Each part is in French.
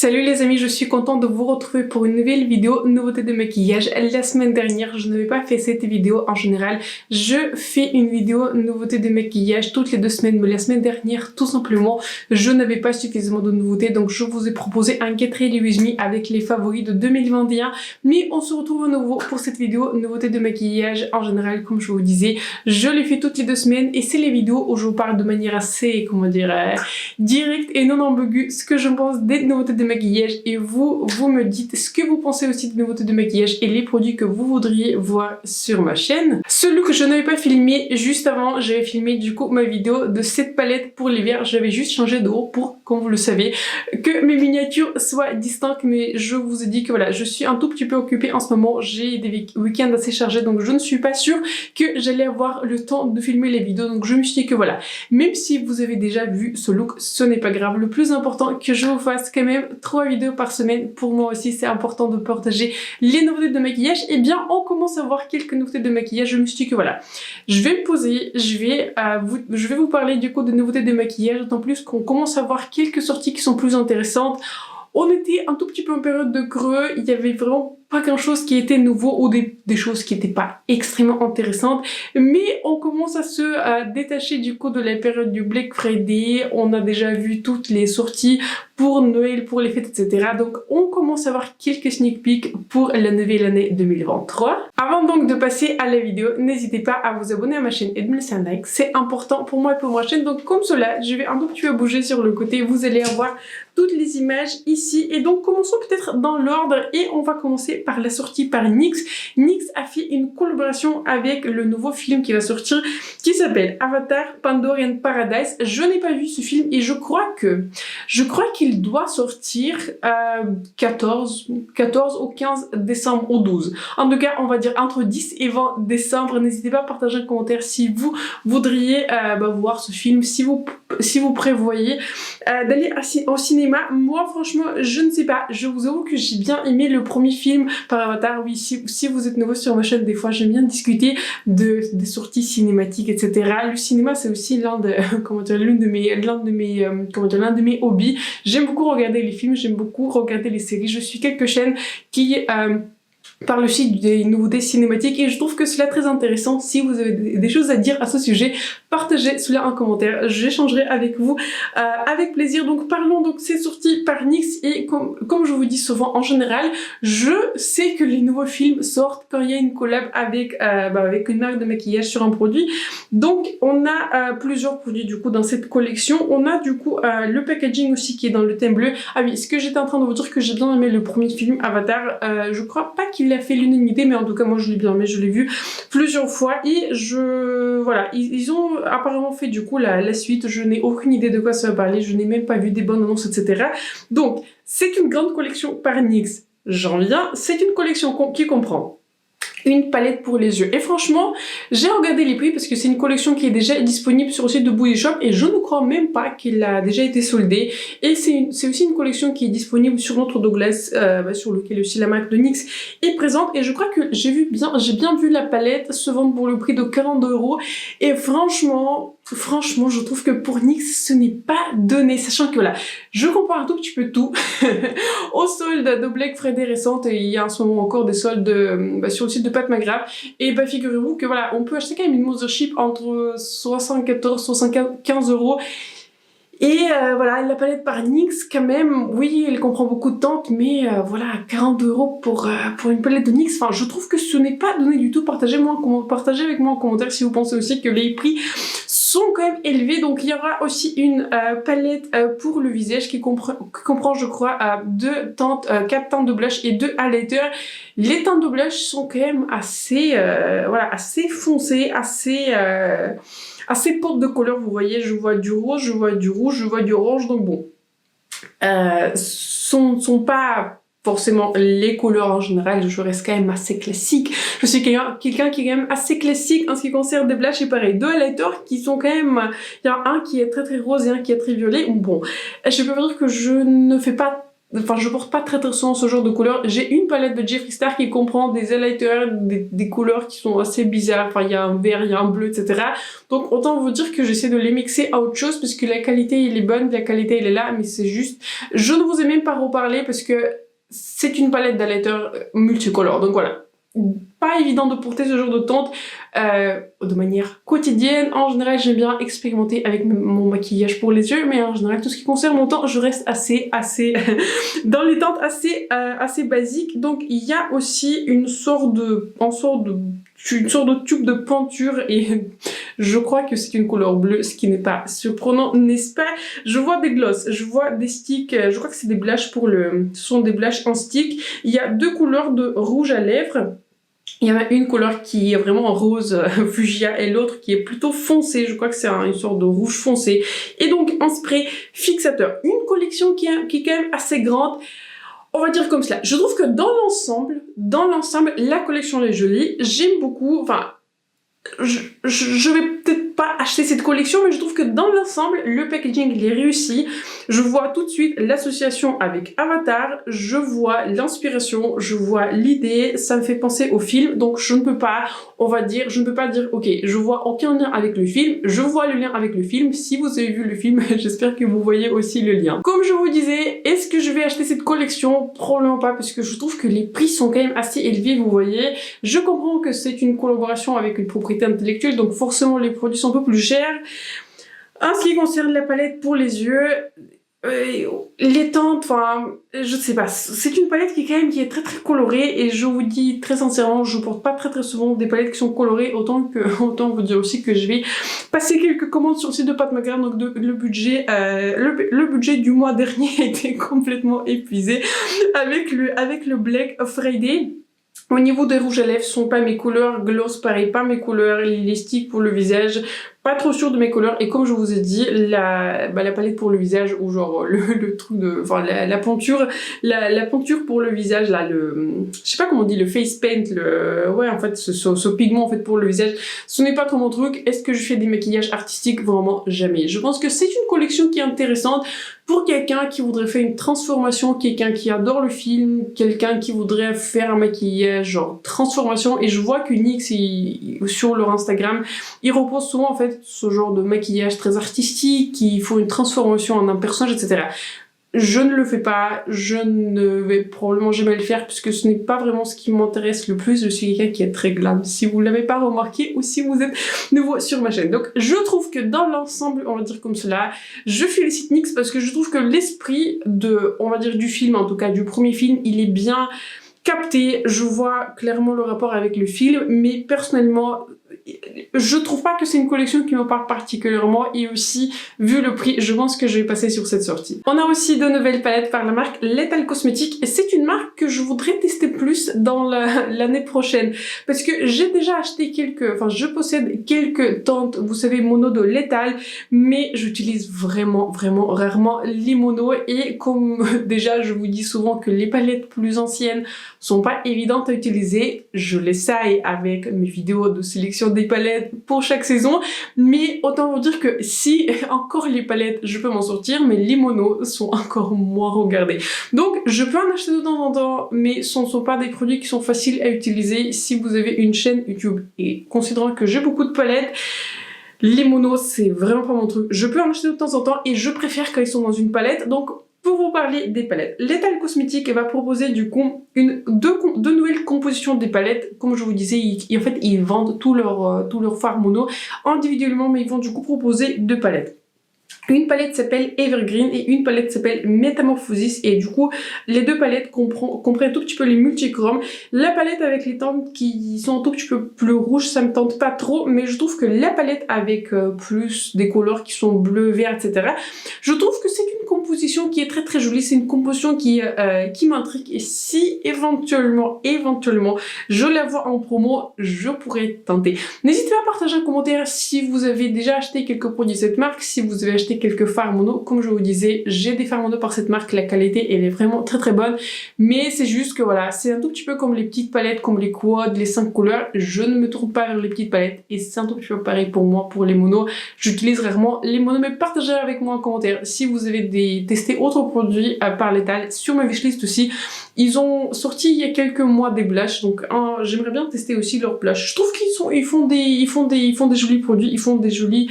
Salut les amis, je suis contente de vous retrouver pour une nouvelle vidéo nouveauté de maquillage. La semaine dernière, je n'avais pas fait cette vidéo en général. Je fais une vidéo nouveauté de maquillage toutes les 2 semaines, mais la semaine dernière, tout simplement, je n'avais pas suffisamment de nouveautés. Donc je vous ai proposé un Get Ready With Me avec les favoris de 2021. Mais on se retrouve à nouveau pour cette vidéo nouveauté de maquillage. En général, comme je vous disais, je les fais toutes les 2 semaines et c'est les vidéos où je vous parle de manière assez, directe et non ambiguë ce que je pense des nouveautés de maquillage, et vous me dites ce que vous pensez aussi des nouveautés de maquillage et les produits que vous voudriez voir sur ma chaîne. Ce look je n'avais pas filmé juste avant, j'avais filmé du coup ma vidéo de cette palette pour l'hiver. J'avais juste changé de haut pour, comme vous le savez, que mes miniatures soient distinctes, mais je vous ai dit que voilà, je suis un tout petit peu occupée en ce moment, j'ai des week-ends assez chargés, donc je ne suis pas sûre que j'allais avoir le temps de filmer les vidéos. Donc je me suis dit que voilà, même si vous avez déjà vu ce look, ce n'est pas grave, le plus important que je vous fasse quand même 3 vidéos par semaine. Pour moi aussi c'est important de partager les nouveautés de maquillage. Et bien on commence à voir quelques nouveautés de maquillage. Je me suis dit que voilà, je vais me poser, je vais vous parler du coup de nouveautés de maquillage, d'autant plus qu'on commence à voir quelques sorties qui sont plus intéressantes. On était un tout petit peu en période de creux, il y avait vraiment pas grand chose qui était nouveau ou des choses qui n'étaient pas extrêmement intéressantes, mais on commence à se détacher du coup de la période du Black Friday. On a déjà vu toutes les sorties pour Noël, pour les fêtes, etc. Donc on commence à avoir quelques sneak peeks pour la nouvelle année 2023. Avant donc de passer à la vidéo, n'hésitez pas à vous abonner à ma chaîne et de me laisser un like, c'est important pour moi et pour ma chaîne. Donc comme cela, je vais un tout petit peu bouger sur le côté, vous allez avoir toutes les images ici. Et donc commençons peut-être dans l'ordre et on va commencer par la sortie par NYX. NYX a fait une collaboration avec le nouveau film qui va sortir, qui s'appelle Avatar Pandorian Paradise. Je n'ai pas vu ce film et je crois qu'il doit sortir 14 au 15 décembre ou 12. En tout cas, on va dire entre 10 et 20 décembre. N'hésitez pas à partager un commentaire si vous voudriez voir ce film, si vous prévoyez d'aller au cinéma. Moi franchement je ne sais pas, je vous avoue que j'ai bien aimé le premier film par Avatar. Oui, si vous êtes nouveau sur ma chaîne, des fois j'aime bien discuter des sorties cinématiques, etc. Le cinéma c'est aussi l'un de mes hobbies. J'aime beaucoup regarder les films, j'aime beaucoup regarder les séries. Je suis quelques chaînes qui parle aussi des nouveautés cinématiques et je trouve que cela très intéressant. Si vous avez des choses à dire à ce sujet, partagez cela en commentaire, j'échangerai avec vous avec plaisir. Donc parlons, donc c'est sorti par NYX et comme je vous dis souvent, en général je sais que les nouveaux films sortent quand il y a une collab avec une marque de maquillage sur un produit. Donc on a plusieurs produits du coup dans cette collection. On a du coup le packaging aussi qui est dans le thème bleu. Ah oui, ce que j'étais en train de vous dire, que j'ai bien aimé le premier film Avatar. Je crois pas qu'il a fait l'unanimité, mais en tout cas moi je l'ai bien aimé, je l'ai vu plusieurs fois et voilà, ils ont apparemment fait du coup la suite. Je n'ai aucune idée de quoi ça va parler, je n'ai même pas vu des bonnes annonces, etc. Donc c'est une grande collection par NYX, j'en viens, c'est une collection qui comprend une palette pour les yeux. Et franchement, j'ai regardé les prix parce que c'est une collection qui est déjà disponible sur le site de Body Shop et je ne crois même pas qu'il a déjà été soldé. Et c'est aussi une collection qui est disponible sur notre Douglas, sur lequel aussi la marque de NYX est présente. Et je crois que j'ai bien vu la palette se vendre pour le prix de 42 €. Et franchement, je trouve que pour NYX, ce n'est pas donné. Sachant que voilà, je compare un tout petit peu tout aux soldes de Black Friday récentes. Et il y a en ce moment encore des soldes sur le site de Pat McGrath. Et figurez-vous que voilà, on peut acheter quand même une Mothership entre 74 75 €. Et voilà, la palette par NYX quand même, oui, elle comprend beaucoup de teintes, mais voilà, 42 € pour une palette de NYX, enfin je trouve que ce n'est pas donné du tout. Partagez avec moi en commentaire si vous pensez aussi que les prix sont quand même élevés. Donc il y aura aussi une palette pour le visage qui comprend je crois 4 teintes de blush et 2 highlighters. Les teintes de blush sont quand même assez foncées, assez portes de couleur. Vous voyez, je vois du rose, je vois du rouge, je vois du orange, donc bon, sont pas forcément les couleurs en général. Je reste quand même assez classique. Je suis quelqu'un qui est quand même assez classique en ce qui concerne des blushs. Et pareil, 2 highlighters qui sont quand même, il y a un qui est très très rose et un qui est très violet. Bon, je peux vous dire que je ne fais pas enfin je porte pas très souvent ce genre de couleurs. J'ai une palette de Jeffree Star qui comprend des highlighters, des couleurs qui sont assez bizarres, enfin il y a un vert, il y a un bleu, etc. Donc autant vous dire que j'essaie de les mixer à autre chose parce que la qualité elle est bonne, la qualité elle est là, mais c'est juste, je ne vous ai même pas reparlé parce que c'est une palette d'highlighters multicolores, donc voilà. Pas évident de porter ce genre de teinte de manière quotidienne. En général, j'aime bien expérimenter avec mon maquillage pour les yeux, mais en général, tout ce qui concerne mon teint, je reste assez dans les teintes assez basiques. Donc, il y a aussi une sorte de tube de peinture et je crois que c'est une couleur bleue, ce qui n'est pas surprenant, n'est-ce pas? Je vois des glosses, je vois des sticks, je crois que c'est des blushes ce sont des blushes en stick. Il y a deux couleurs de rouge à lèvres. Il y en a une couleur qui est vraiment rose fuchsia et l'autre qui est plutôt foncé. Je crois que c'est une sorte de rouge foncé. Et donc un spray fixateur. Une collection qui est quand même assez grande. On va dire comme cela. Je trouve que dans l'ensemble, la collection est jolie. J'aime beaucoup. Enfin, je vais peut-être pas acheter cette collection, mais je trouve que dans l'ensemble, le packaging il est réussi. Je vois tout de suite l'association avec Avatar, je vois l'inspiration, je vois l'idée, ça me fait penser au film, donc je ne peux pas dire ok, je vois aucun lien avec le film, je vois le lien avec le film. Si vous avez vu le film, j'espère que vous voyez aussi le lien. Comme je vous disais, est-ce que je vais acheter cette collection? Probablement pas, parce que je trouve que les prix sont quand même assez élevés, vous voyez. Je comprends que c'est une collaboration avec une propriété intellectuelle, donc forcément les produits sont un peu plus chers. En ce qui concerne la palette pour les yeux, les teintes, enfin, je sais pas, c'est une palette qui est très colorée et je vous dis très sincèrement, je porte pas très souvent des palettes qui sont colorées, autant vous dire aussi que je vais passer quelques commandes sur le site de Pat McGrath, donc le budget du mois dernier a été complètement épuisé avec le Black Friday. Au niveau des rouges à lèvres, ce sont pas mes couleurs, gloss pareil, pas mes couleurs, les sticks pour le visage, pas trop sûre de mes couleurs. Et comme je vous ai dit, la palette pour le visage ou genre le truc de, enfin la peinture pour le visage là, je sais pas comment on dit, le face paint, ouais en fait ce pigment en fait pour le visage, ce n'est pas trop mon truc. Est-ce que je fais des maquillages artistiques? Vraiment jamais. Je pense que c'est une collection qui est intéressante pour quelqu'un qui voudrait faire une transformation, quelqu'un qui adore le film, quelqu'un qui voudrait faire un maquillage genre transformation. Et je vois que NYX sur leur Instagram, ils reposent souvent en fait ce genre de maquillage très artistique, qui font une transformation en un personnage, etc. Je ne le fais pas, je ne vais probablement jamais le faire puisque ce n'est pas vraiment ce qui m'intéresse le plus. Je suis quelqu'un qui est très glam, si vous ne l'avez pas remarqué ou si vous êtes nouveau sur ma chaîne. Donc je trouve que dans l'ensemble, on va dire comme cela, je félicite NYX parce que je trouve que l'esprit on va dire du film, en tout cas du premier film, il est bien capté. Je vois clairement le rapport avec le film, mais personnellement, je trouve pas que c'est une collection qui me parle particulièrement et aussi, vu le prix, je pense que je vais passer sur cette sortie. On a aussi de nouvelles palettes par la marque Lethal Cosmetics et c'est une marque que je voudrais tester plus dans l'année prochaine parce que j'ai déjà acheté je possède quelques teintes, vous savez, mono de Lethal, mais j'utilise vraiment rarement les monos et comme déjà je vous dis souvent que les palettes plus anciennes sont pas évidentes à utiliser, je l'essaye avec mes vidéos de sélection des palettes pour chaque saison, mais autant vous dire que si encore les palettes je peux m'en sortir, mais les monos sont encore moins regardés. Donc je peux en acheter de temps en temps, mais ce ne sont pas des produits qui sont faciles à utiliser si vous avez une chaîne YouTube. Et considérant que j'ai beaucoup de palettes, les monos c'est vraiment pas mon truc. Je peux en acheter de temps en temps et je préfère quand ils sont dans une palette. Donc pour vous parler des palettes, Lethal Cosmetics va proposer du coup deux nouvelles compositions des palettes. Comme je vous disais, en fait ils vendent tous leurs fards mono individuellement, mais ils vont du coup proposer deux palettes. Une palette s'appelle Evergreen et une palette s'appelle Metamorphosis et du coup les deux palettes comprennent un tout petit peu les multichromes. La palette avec les teintes qui sont un tout petit peu plus rouges, ça me tente pas trop, mais je trouve que la palette avec plus des couleurs qui sont bleu, vert, etc. je trouve que c'est une composition qui est très jolie, c'est une composition qui m'intrigue et si éventuellement je la vois en promo, je pourrais tenter. N'hésitez pas à partager un commentaire si vous avez déjà acheté quelques produits de cette marque, si vous avez acheté et quelques fards mono. Comme je vous disais, j'ai des fards mono par cette marque, la qualité elle est vraiment très très bonne, mais c'est juste que voilà, c'est un tout petit peu comme les petites palettes, comme les quads, les 5 couleurs, je ne me tourne pas vers les petites palettes et c'est un tout petit peu pareil pour moi pour les monos. J'utilise rarement les monos, mais partagez avec moi en commentaire si vous avez testé autres produits par Lethal. Sur ma wishlist aussi, ils ont sorti il y a quelques mois des blushs, donc j'aimerais bien tester aussi leurs blushs. Je trouve qu'ils font des jolis produits, ils font des jolis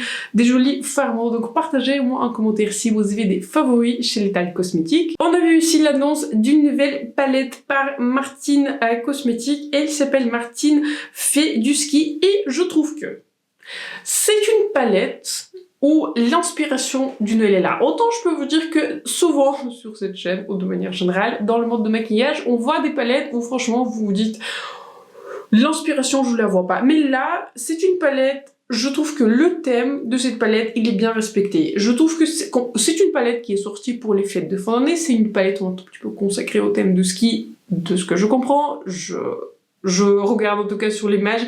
fards mono, donc partagez-moi en commentaire si vous avez des favoris chez Lethal Cosmetics. On a vu aussi l'annonce d'une nouvelle palette par Martine Cosmetics, elle s'appelle Martine fait du ski et je trouve que c'est une palette où l'inspiration du Noël est là. Autant je peux vous dire que souvent sur cette chaîne, ou de manière générale, dans le monde de maquillage, on voit des palettes où franchement vous vous dites l'inspiration je la vois pas. Mais là, c'est une palette, je trouve que le thème de cette palette, il est bien respecté. Je trouve que c'est une palette qui est sortie pour les fêtes de fin d'année, c'est une palette un tout petit peu consacrée au thème de ski, de ce que je comprends, je regarde en tout cas sur l'image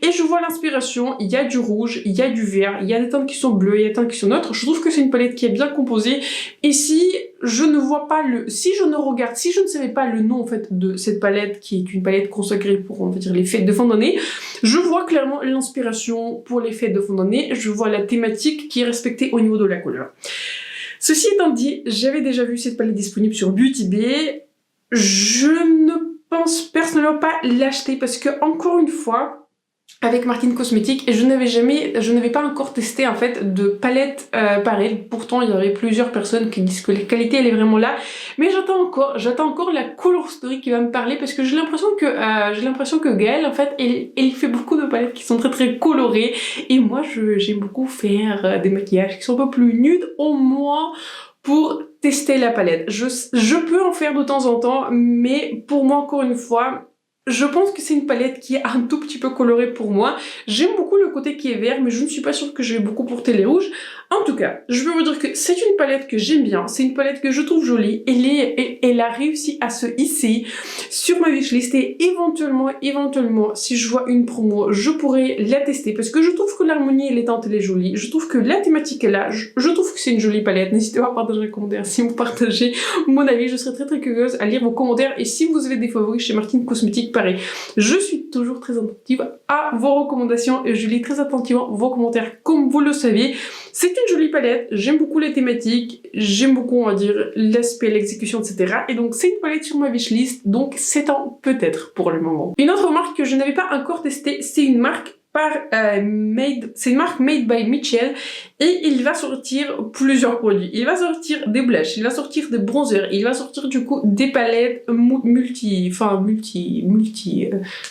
et je vois l'inspiration, il y a du rouge, il y a du vert, il y a des teintes qui sont bleues, il y a des teintes qui sont neutres. Je trouve que c'est une palette qui est bien composée et si je ne vois pas si je ne savais pas le nom en fait de cette palette qui est une palette consacrée pour on va dire les fêtes de fin d'année, je vois clairement l'inspiration pour les fêtes de fin d'année, je vois la thématique qui est respectée au niveau de la couleur. Ceci étant dit, j'avais déjà vu cette palette disponible sur Beauty Bay, je ne pense personnellement pas l'acheter parce que encore une fois avec Martine Cosmetics je n'avais pas encore testé en fait de palette pareille. Pourtant il y avait plusieurs personnes qui disent que la qualité elle est vraiment là, mais j'attends encore la color story qui va me parler parce que j'ai l'impression que Gaëlle en fait elle fait beaucoup de palettes qui sont très très colorées et moi j'aime beaucoup faire des maquillages qui sont un peu plus nudes au moins pour tester la palette. Je peux en faire de temps en temps, mais pour moi, encore une fois, je pense que c'est une palette qui est un tout petit peu colorée pour moi. J'aime beaucoup le côté qui est vert, mais je ne suis pas sûre que je vais beaucoup porter les rouges. En tout cas, je peux vous dire que c'est une palette que j'aime bien, c'est une palette que je trouve jolie, elle a réussi à se hisser sur ma wishlist et éventuellement, si je vois une promo, je pourrais la tester parce que je trouve que l'harmonie et les teintes elle est jolie, je trouve que la thématique est là, je trouve que c'est une jolie palette. N'hésitez pas à partager les commentaires si vous partagez mon avis, je serais très très curieuse à lire vos commentaires et si vous avez des favoris chez Martine Cosmetics, pareil, je suis toujours très attentive à vos recommandations et je lis très attentivement vos commentaires comme vous le saviez. C'est une jolie palette, j'aime beaucoup les thématiques, j'aime beaucoup on va dire l'aspect, l'exécution etc. Et donc c'est une palette sur ma wishlist, donc c'est un peut-être pour le moment. Une autre marque que je n'avais pas encore testée, c'est une marque c'est une marque Made by Mitchell et il va sortir plusieurs produits. Il va sortir des blushs, il va sortir des bronzers, il va sortir du coup des palettes je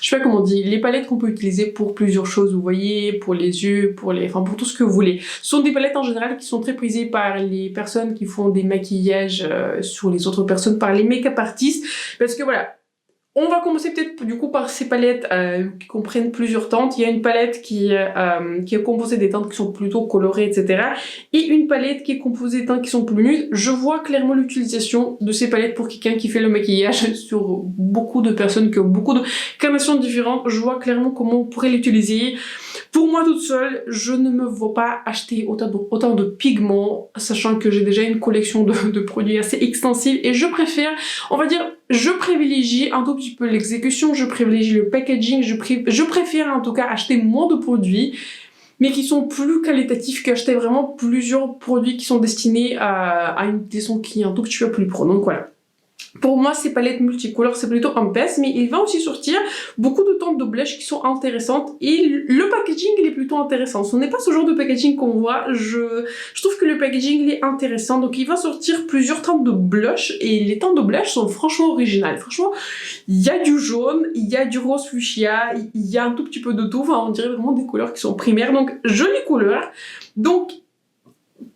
sais pas comment on dit, les palettes qu'on peut utiliser pour plusieurs choses, vous voyez, pour les yeux, pour tout ce que vous voulez. Ce sont des palettes en général qui sont très prisées par les personnes qui font des maquillages sur les autres personnes, par les make-up artistes, parce que voilà. On va commencer peut-être du coup par ces palettes qui comprennent plusieurs teintes. Il y a une palette qui est composée des teintes qui sont plutôt colorées, etc. Et une palette qui est composée des teintes qui sont plus nudes. Je vois clairement l'utilisation de ces palettes pour quelqu'un qui fait le maquillage sur beaucoup de personnes qui ont beaucoup de carnations différentes. Je vois clairement comment on pourrait l'utiliser. Pour moi toute seule, je ne me vois pas acheter autant de pigments, sachant que j'ai déjà une collection de produits assez extensive et je préfère, on va dire, je privilégie un tout petit peu l'exécution, je privilégie le packaging, je préfère en tout cas acheter moins de produits mais qui sont plus qualitatifs qu'acheter vraiment plusieurs produits qui sont destinés à une descente qui est un tout petit peu plus pro. Donc voilà. Pour moi, ces palettes multicolores, c'est plutôt un PES, mais il va aussi sortir beaucoup de teintes de blush qui sont intéressantes et le packaging, il est plutôt intéressant. Ce n'est pas ce genre de packaging qu'on voit, je trouve que le packaging, il est intéressant. Donc, il va sortir plusieurs teintes de blush et les teintes de blush sont franchement originales. Franchement, il y a du jaune, il y a du rose fuchsia, il y a un tout petit peu de tout. Enfin, on dirait vraiment des couleurs qui sont primaires. Donc, jolies couleurs. Donc,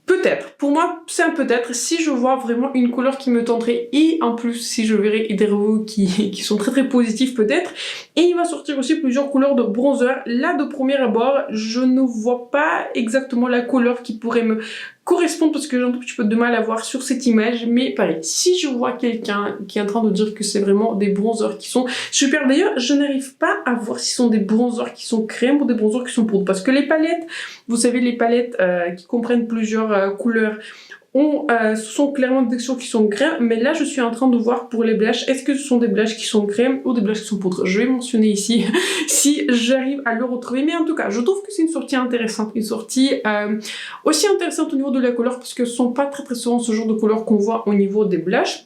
peut-être, pour moi c'est un peut-être si je vois vraiment une couleur qui me tenterait et en plus si je verrai des reviews qui sont très très positifs peut-être. Et il va sortir aussi plusieurs couleurs de bronzer. Là de premier abord je ne vois pas exactement la couleur qui pourrait me correspondent parce que j'ai un tout petit peu de mal à voir sur cette image, mais pareil, si je vois quelqu'un qui est en train de dire que c'est vraiment des bronzers qui sont super, d'ailleurs je n'arrive pas à voir si ce sont des bronzers qui sont crème ou des bronzers qui sont poudre, parce que les palettes, vous savez, les palettes qui comprennent plusieurs couleurs, ce sont clairement des textures qui sont crème, mais là je suis en train de voir pour les blushs, est-ce que ce sont des blushs qui sont crème ou des blushs qui sont poudre. Je vais mentionner ici si j'arrive à le retrouver, mais en tout cas je trouve que c'est une sortie intéressante, une sortie aussi intéressante au niveau de la couleur, parce que ce sont pas très souvent ce genre de couleurs qu'on voit au niveau des blushs.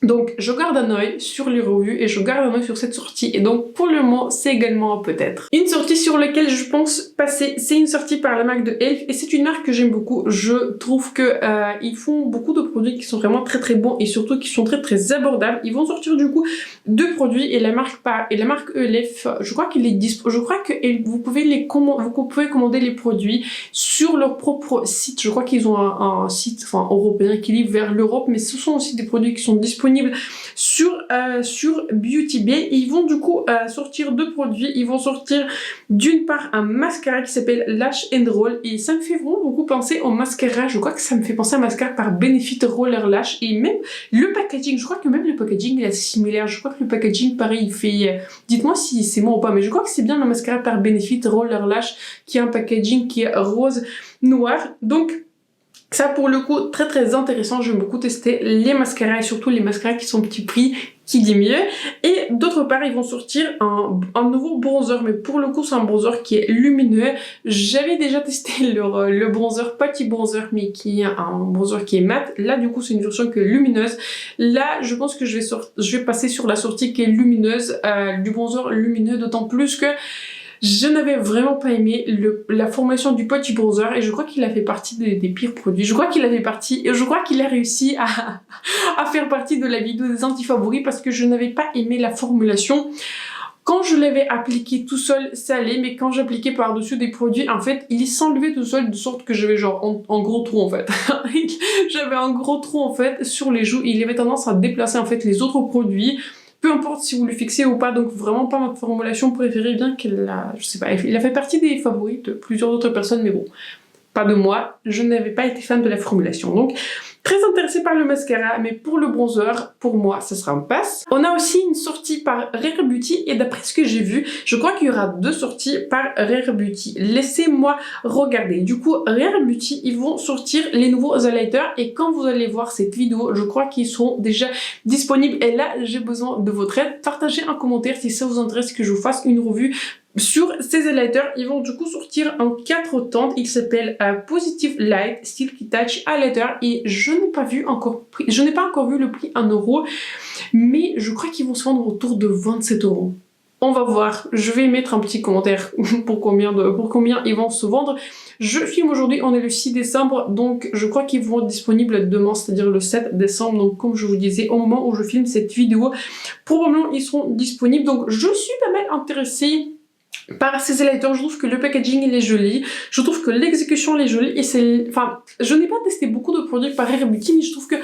Donc je garde un œil sur les revues et je garde un œil sur cette sortie, et donc pour le moment c'est également peut-être une sortie sur laquelle je pense passer. C'est une sortie par la marque de Elf et c'est une marque que j'aime beaucoup. Je trouve que ils font beaucoup de produits qui sont vraiment très bons et surtout qui sont très abordables. Ils vont sortir du coup deux produits et la marque Elf, je crois qu'il est dispo, je crois que vous pouvez commander les produits sur leur propre site. Je crois qu'ils ont un site européen qui livre vers l'Europe, mais ce sont aussi des produits qui sont disponibles sur Beauty Bay. Ils vont du coup sortir deux produits. Ils vont sortir d'une part un mascara qui s'appelle Lash and Roll, et ça me fait vraiment beaucoup penser au mascara. Je crois que ça me fait penser à un mascara par Benefit Roller Lash, et même le packaging, je crois que même le packaging est assez similaire. Je crois que le packaging pareil il fait, dites-moi si c'est moi ou pas, mais je crois que c'est bien le mascara par Benefit Roller Lash qui a un packaging qui est rose noir. Donc ça pour le coup très intéressant. J'aime beaucoup tester les mascaras et surtout les mascaras qui sont petit prix, qui dit mieux. Et d'autre part ils vont sortir un nouveau bronzer, mais pour le coup c'est un bronzer qui est lumineux. J'avais déjà testé le bronzer, petit bronzer, mais qui est un bronzer qui est mat. Là du coup c'est une version qui est lumineuse. Là je pense que je vais passer sur la sortie qui est lumineuse, du bronzer lumineux, d'autant plus que je n'avais vraiment pas aimé la formulation du petit bronzer, et je crois qu'il a fait partie des pires produits. Je crois qu'il a réussi à faire partie de la vidéo des anti-favoris parce que je n'avais pas aimé la formulation. Quand je l'avais appliqué tout seul, ça allait, mais quand j'appliquais par-dessus des produits, en fait, il s'enlevait tout seul de sorte que j'avais genre un gros trou en fait. J'avais un gros trou en fait sur les joues, et il avait tendance à déplacer en fait les autres produits. Peu importe si vous le fixez ou pas, donc vraiment pas ma formulation préférée, bien qu'elle a, je sais pas, il a fait partie des favoris de plusieurs autres personnes, mais bon, pas de moi, je n'avais pas été fan de la formulation. Donc, très intéressée par le mascara, mais pour le bronzer, pour moi, ça sera un pass. On a aussi une sortie par Rare Beauty, et d'après ce que j'ai vu, je crois qu'il y aura deux sorties par Rare Beauty. Laissez-moi regarder. Du coup, Rare Beauty, ils vont sortir les nouveaux highlighters, et quand vous allez voir cette vidéo, je crois qu'ils seront déjà disponibles, et là, j'ai besoin de votre aide. Partagez un commentaire si ça vous intéresse que je vous fasse une revue sur ces highlighters. Ils vont du coup sortir en 4 teintes. Il s'appelle Positive Light Silky Touch Highlighter, et je n'ai pas encore vu le prix en euros, mais je crois qu'ils vont se vendre autour de 27 €. On va voir, je vais mettre un petit commentaire pour combien ils vont se vendre. Je filme aujourd'hui, on est le 6 décembre, donc je crois qu'ils vont être disponibles demain, c'est-à-dire le 7 décembre. Donc comme je vous disais, au moment où je filme cette vidéo, probablement ils seront disponibles. Donc je suis pas mal intéressée par ces highlighters. Je trouve que le packaging il est joli, je trouve que l'exécution est jolie, et c'est, enfin, je n'ai pas testé beaucoup de produits par Rare Beauty, mais je trouve que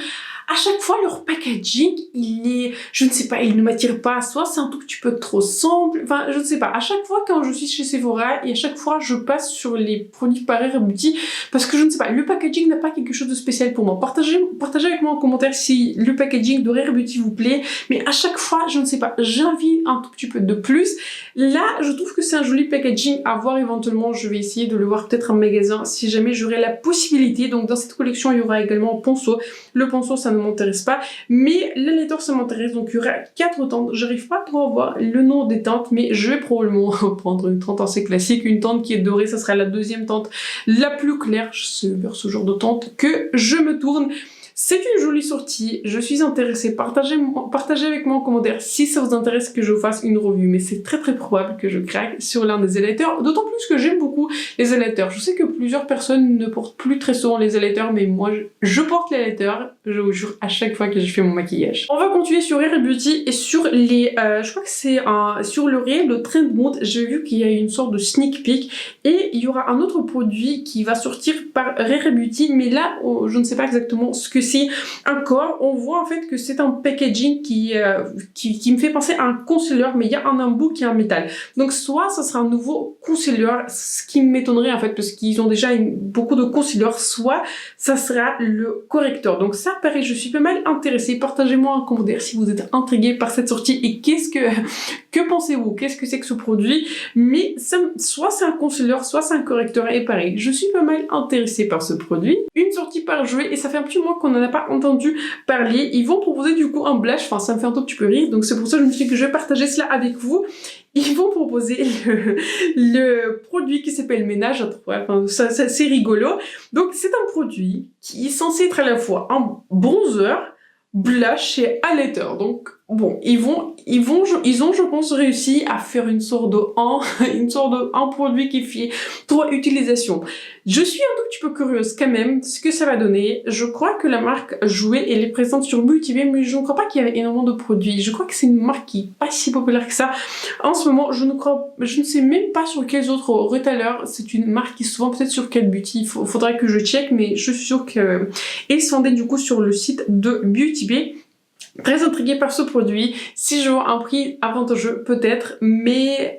à chaque fois leur packaging il est, je ne sais pas, il ne m'attire pas, soit c'est un tout petit peu trop simple, enfin je ne sais pas. À chaque fois quand je suis chez Sephora, et à chaque fois je passe sur les produits par Rare Beauty, parce que je ne sais pas, le packaging n'a pas quelque chose de spécial pour moi. Partagez avec moi en commentaire si le packaging de Rare Beauty vous plaît, mais à chaque fois je ne sais pas, j'ai envie un tout petit peu de plus. Là je trouve que c'est un joli packaging à voir. Éventuellement je vais essayer de le voir peut-être en magasin si jamais j'aurai la possibilité. Donc dans cette collection il y aura également Ponceau. Le Ponceau ça ne m'intéresse pas, mais l'highlighter ça m'intéresse. Donc il y aura 4 teintes. J'arrive pas trop à voir le nom des teintes, mais je vais probablement prendre une teinte assez classique, une teinte qui est dorée. Ça sera la deuxième teinte la plus claire. C'est vers ce genre de teinte que je me tourne. C'est une jolie sortie, je suis intéressée. Partagez avec moi en commentaire si ça vous intéresse que je vous fasse une revue, mais c'est très probable que je craque sur l'un des highlighters, d'autant plus que j'aime beaucoup les highlighters. Je sais que plusieurs personnes ne portent plus très souvent les highlighters, mais moi je porte les highlighters, je vous jure, à chaque fois que je fais mon maquillage. On va continuer sur Rare Beauty et sur les, je crois que c'est sur le réel de Trend Mode, j'ai vu qu'il y a une sorte de sneak peek, et il y aura un autre produit qui va sortir par Rare Beauty, mais là je ne sais pas exactement ce que c'est. ici encore, on voit en fait que c'est un packaging qui me fait penser à un concealer, mais il y a un embout qui est en métal. Donc soit ça sera un nouveau concealer, ce qui m'étonnerait en fait parce qu'ils ont déjà beaucoup de concealer, soit ça sera le correcteur. Donc ça pareil, je suis pas mal intéressée. Partagez-moi en commentaire si vous êtes intrigué par cette sortie et que pensez-vous, qu'est-ce que c'est que ce produit. Mais soit c'est un concealer, soit c'est un correcteur et pareil, je suis pas mal intéressée par ce produit. Une sortie par jouet et ça fait un petit moment qu'on n'en a pas entendu parler. Ils vont proposer du coup un blush, enfin ça me fait un tout petit peu rire, donc c'est pour ça que je me suis dit que je vais partager cela avec vous. Ils vont proposer le produit qui s'appelle Ménage à trois, enfin ça c'est rigolo. Donc c'est un produit qui est censé être à la fois un bronzer, blush et highlighter. Donc bon, ils ont, je pense, réussi à faire une sorte de produit qui fait 3 utilisations. Je suis un tout petit peu curieuse quand même ce que ça va donner. Je crois que la marque Jouet, elle est présente sur Beauty Bay, mais je ne crois pas qu'il y avait énormément de produits. Je crois que c'est une marque qui n'est pas si populaire que ça. En ce moment, je ne sais même pas sur quels autres retailers. C'est une marque qui est souvent peut-être sur Cat Beauty. Faudrait que je check, mais je suis sûre qu'elle se vendait du coup sur le site de Beauty Bay. Très intriguée par ce produit, si je vois un prix avantageux peut-être, mais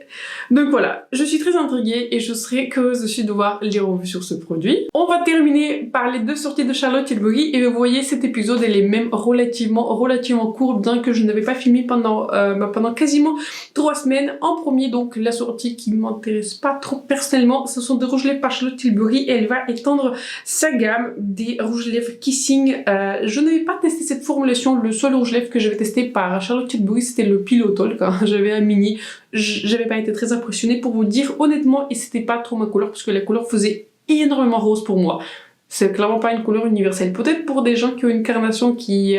donc voilà, je suis très intriguée et je serais curieuse aussi de voir les revues sur ce produit. On va terminer par les 2 sorties de Charlotte Tilbury et vous voyez cet épisode elle est même relativement court, bien que je n'avais pas filmé pendant quasiment 3 semaines. En premier donc la sortie qui m'intéresse pas trop personnellement, ce sont des rouges lèvres par Charlotte Tilbury et elle va étendre sa gamme des rouges lèvres Kissing. Je n'avais pas testé cette formulation, le seul rouge lèvres que j'avais testé par Charlotte Tilbury c'était le Pillow Talk, hein. J'avais un mini, j'avais pas été très impressionnée pour vous dire honnêtement et c'était pas trop ma couleur parce que la couleur faisait énormément rose pour moi. C'est clairement pas une couleur universelle. Peut-être pour des gens qui ont une carnation qui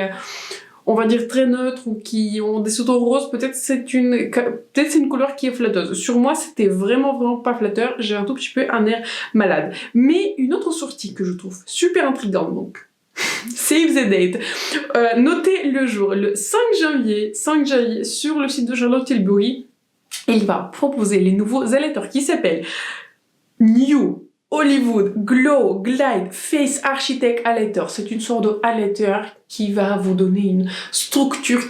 on va dire très neutre ou qui ont des sous-tons roses, peut-être c'est une couleur qui est flatteuse. Sur moi c'était vraiment pas flatteur, j'ai un tout petit peu un air malade. Mais une autre sortie que je trouve super intrigante donc save the date. Notez le jour, le 5 janvier sur le site de Charlotte Tilbury, il va proposer les nouveaux highlighters qui s'appellent New Hollywood Glow Glide Face Architect Highlighter. C'est une sorte de highlighter qui va vous donner une structure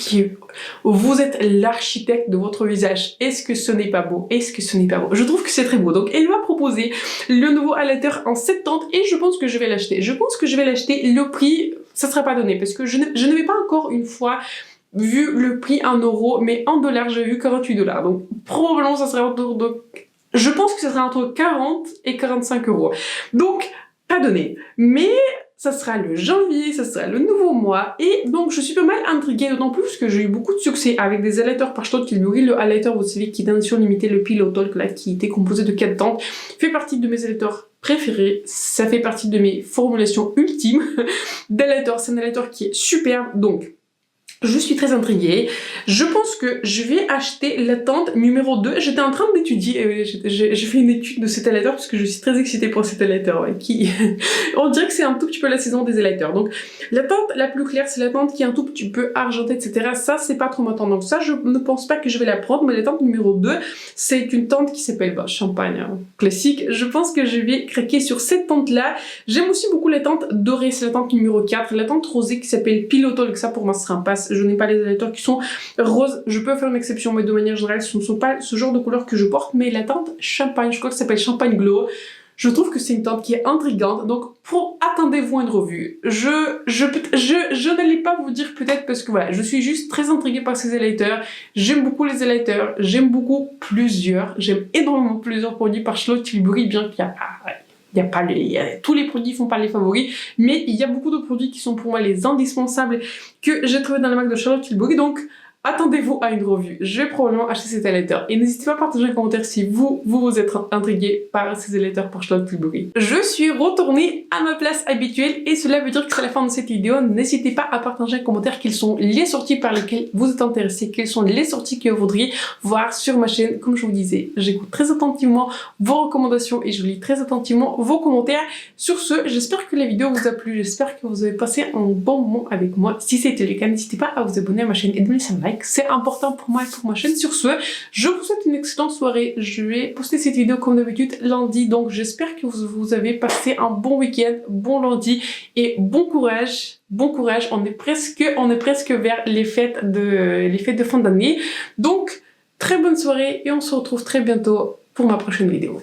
vous êtes l'architecte de votre visage. Est-ce que ce n'est pas beau? Est-ce que ce n'est pas beau? Je trouve que c'est très beau. Donc elle va proposer le nouveau highlighter en 70 et je pense que je vais l'acheter. Le prix, ça sera pas donné parce que je ne vais pas encore une fois vu le prix en euros, mais en dollars j'ai vu 48 $. Donc probablement ça sera autour de... Je pense que ça sera entre 40 et 45 €. Donc, pas donné. Mais ça sera le janvier, ça sera le nouveau mois. Et donc, je suis pas mal intriguée, d'autant plus que j'ai eu beaucoup de succès avec des highlighters par Charlotte Tilbury. Le highlighter, vous savez, qui est d'édition limitée, le Pillow Talk, là, qui était composé de 4 teintes, fait partie de mes highlighters préférés. Ça fait partie de mes formulations ultimes d'highlighter. C'est un highlighter qui est superbe. Donc, je suis très intriguée. Je pense que je vais acheter la teinte numéro 2. J'étais en train d'étudier, j'ai fait une étude de cet highlighter parce que je suis très excitée pour cet highlighter. Ouais, on dirait que c'est un tout petit peu la saison des highlighters. Donc la teinte la plus claire, c'est la teinte qui est un tout petit peu argentée, etc. Ça, c'est pas trop ma tendance. Donc ça, je ne pense pas que je vais la prendre. Mais la teinte numéro 2, c'est une teinte qui s'appelle champagne, hein, classique. Je pense que je vais craquer sur cette teinte-là. J'aime aussi beaucoup la teinte dorée, c'est la teinte numéro 4. La teinte rosée qui s'appelle Pillow Talk, ça pour moi, ce sera un pass. Je n'ai pas les highlighters qui sont roses, je peux faire une exception, mais de manière générale, ce ne sont pas ce genre de couleurs que je porte, mais la teinte champagne, je crois que ça s'appelle Champagne Glow, je trouve que c'est une teinte qui est intrigante, donc attendez-vous à une revue. Je n'allais pas vous dire peut-être parce que voilà, je suis juste très intriguée par ces highlighters, j'aime beaucoup les highlighters, j'aime énormément plusieurs produits par Charlotte Tilbury, bien qu'il y a tous les produits font pas les favoris, mais il y a beaucoup de produits qui sont pour moi les indispensables que j'ai trouvé dans la marque de Charlotte Tilbury, donc attendez-vous à une revue. Je vais probablement acheter cet highlighter. Et n'hésitez pas à partager un commentaire si vous êtes intrigué par ces highlighters par Charlotte Tilbury. Je suis retournée à ma place habituelle et cela veut dire que c'est la fin de cette vidéo. N'hésitez pas à partager un commentaire quelles sont les sorties par lesquelles vous êtes intéressés, quelles sont les sorties que vous voudriez voir sur ma chaîne. Comme je vous disais, j'écoute très attentivement vos recommandations et je lis très attentivement vos commentaires. Sur ce, j'espère que la vidéo vous a plu, j'espère que vous avez passé un bon moment avec moi. Si c'était le cas, n'hésitez pas à vous abonner à ma chaîne et de me laisser un like. like. C'est important pour moi et pour ma chaîne. Sur ce, je vous souhaite une excellente soirée. Je vais poster cette vidéo comme d'habitude lundi. Donc j'espère que vous avez passé un bon week-end, bon lundi et bon courage. Bon courage, on est presque vers les fêtes de fin d'année. Donc, très bonne soirée et on se retrouve très bientôt pour ma prochaine vidéo.